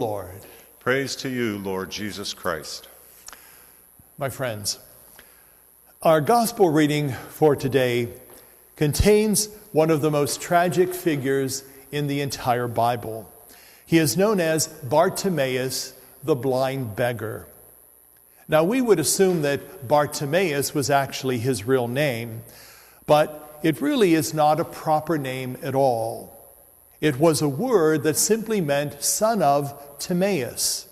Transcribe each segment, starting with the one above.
Lord. Praise to you, Lord Jesus Christ. My friends, our gospel reading for today contains one of the most tragic figures in the entire Bible. He is known as Bartimaeus, the blind beggar. Now, we would assume that Bartimaeus was actually his real name, but it really is not a proper name at all. It was a word that simply meant son of Timaeus.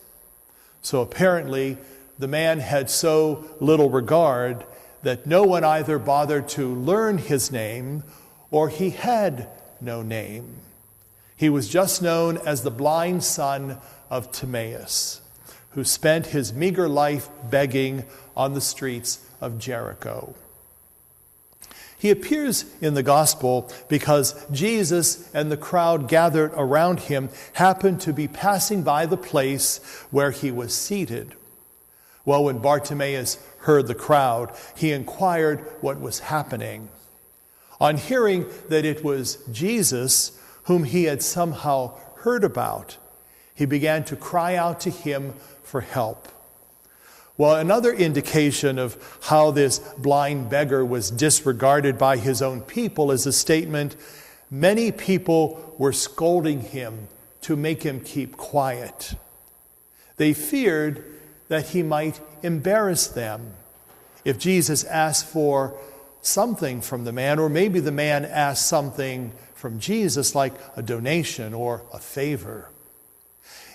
So apparently, the man had so little regard that no one either bothered to learn his name or he had no name. He was just known as the blind son of Timaeus, who spent his meager life begging on the streets of Jericho. He appears in the gospel because Jesus and the crowd gathered around him happened to be passing by the place where he was seated. Well, when Bartimaeus heard the crowd, he inquired what was happening. On hearing that it was Jesus, whom he had somehow heard about, he began to cry out to him for help. Well, another indication of how this blind beggar was disregarded by his own people is a statement, many people were scolding him to make him keep quiet. They feared that he might embarrass them. If Jesus asked for something from the man, or maybe the man asked something from Jesus, like a donation or a favor.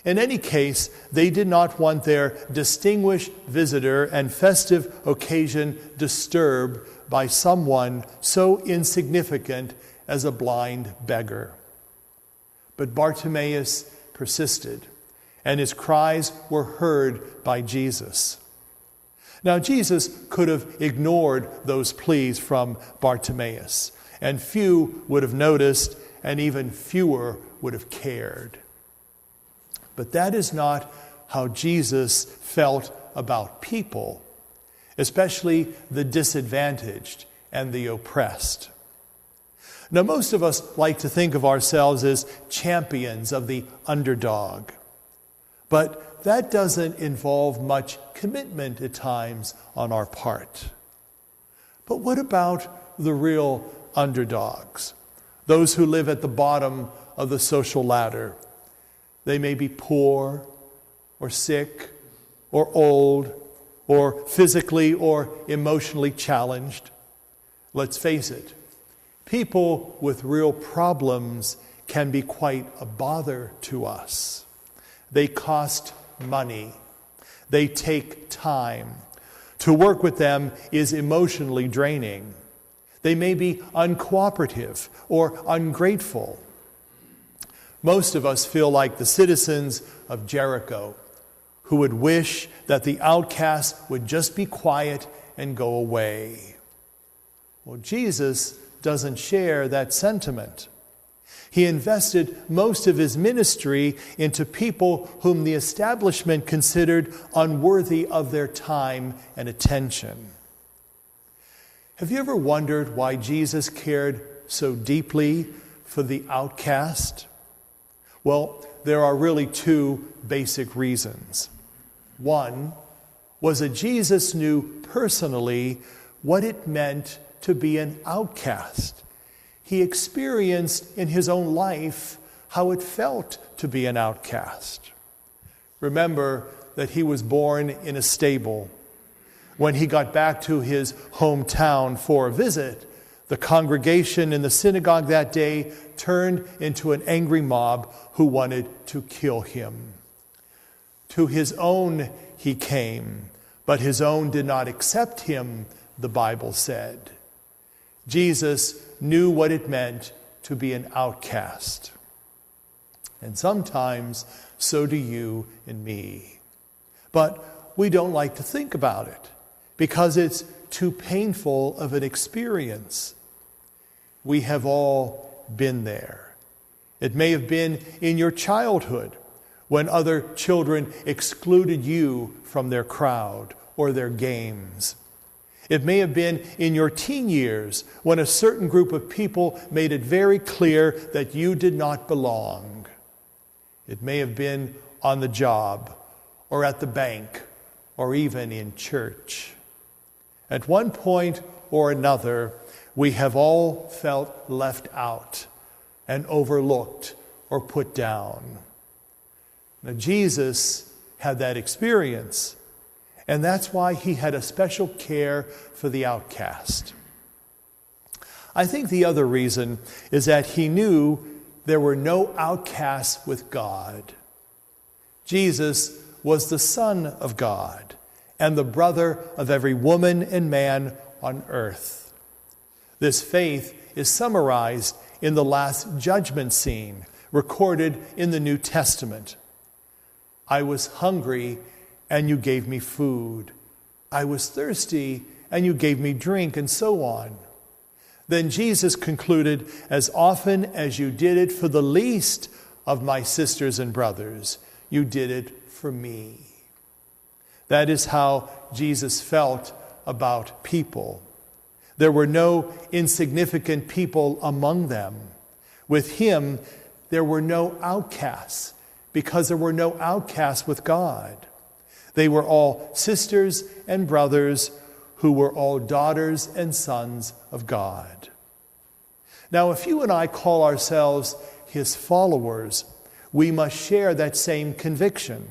In any case, they did not want their distinguished visitor and festive occasion disturbed by someone so insignificant as a blind beggar. But Bartimaeus persisted, and his cries were heard by Jesus. Now, Jesus could have ignored those pleas from Bartimaeus, and few would have noticed, and even fewer would have cared. But that is not how Jesus felt about people, especially the disadvantaged and the oppressed. Now, most of us like to think of ourselves as champions of the underdog, but that doesn't involve much commitment at times on our part. But what about the real underdogs, those who live at the bottom of the social ladder? They may be poor or sick or old or physically or emotionally challenged. Let's face it, people with real problems can be quite a bother to us. They cost money. They take time. To work with them is emotionally draining. They may be uncooperative or ungrateful. Most of us feel like the citizens of Jericho, who would wish that the outcast would just be quiet and go away. Well, Jesus doesn't share that sentiment. He invested most of his ministry into people whom the establishment considered unworthy of their time and attention. Have you ever wondered why Jesus cared so deeply for the outcast? Well, there are really two basic reasons. One was that Jesus knew personally what it meant to be an outcast. He experienced in his own life how it felt to be an outcast. Remember that he was born in a stable. When he got back to his hometown for a visit, the congregation in the synagogue that day turned into an angry mob who wanted to kill him. To his own he came, but his own did not accept him, the Bible said. Jesus knew what it meant to be an outcast. And sometimes so do you and me. But we don't like to think about it because it's too painful of an experience. We have all been there. It may have been in your childhood when other children excluded you from their crowd or their games. It may have been in your teen years when a certain group of people made it very clear that you did not belong. It may have been on the job, or at the bank, or even in church. At one point or another, we have all felt left out and overlooked or put down. Now, Jesus had that experience, and that's why he had a special care for the outcast. I think the other reason is that he knew there were no outcasts with God. Jesus was the Son of God and the brother of every woman and man on earth. This faith is summarized in the Last Judgment scene recorded in the New Testament. I was hungry, and you gave me food. I was thirsty, and you gave me drink, and so on. Then Jesus concluded, as often as you did it for the least of my sisters and brothers, you did it for me. That is how Jesus felt about people. There were no insignificant people among them. With him, there were no outcasts, because there were no outcasts with God. They were all sisters and brothers who were all daughters and sons of God. Now, if you and I call ourselves his followers, we must share that same conviction.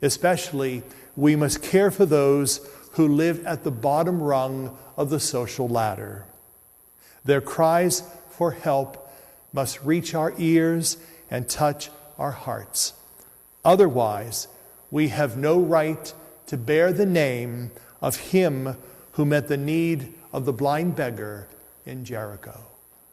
Especially, we must care for those who live at the bottom rung of the social ladder. Their cries for help must reach our ears and touch our hearts. Otherwise, we have no right to bear the name of him who met the need of the blind beggar in Jericho.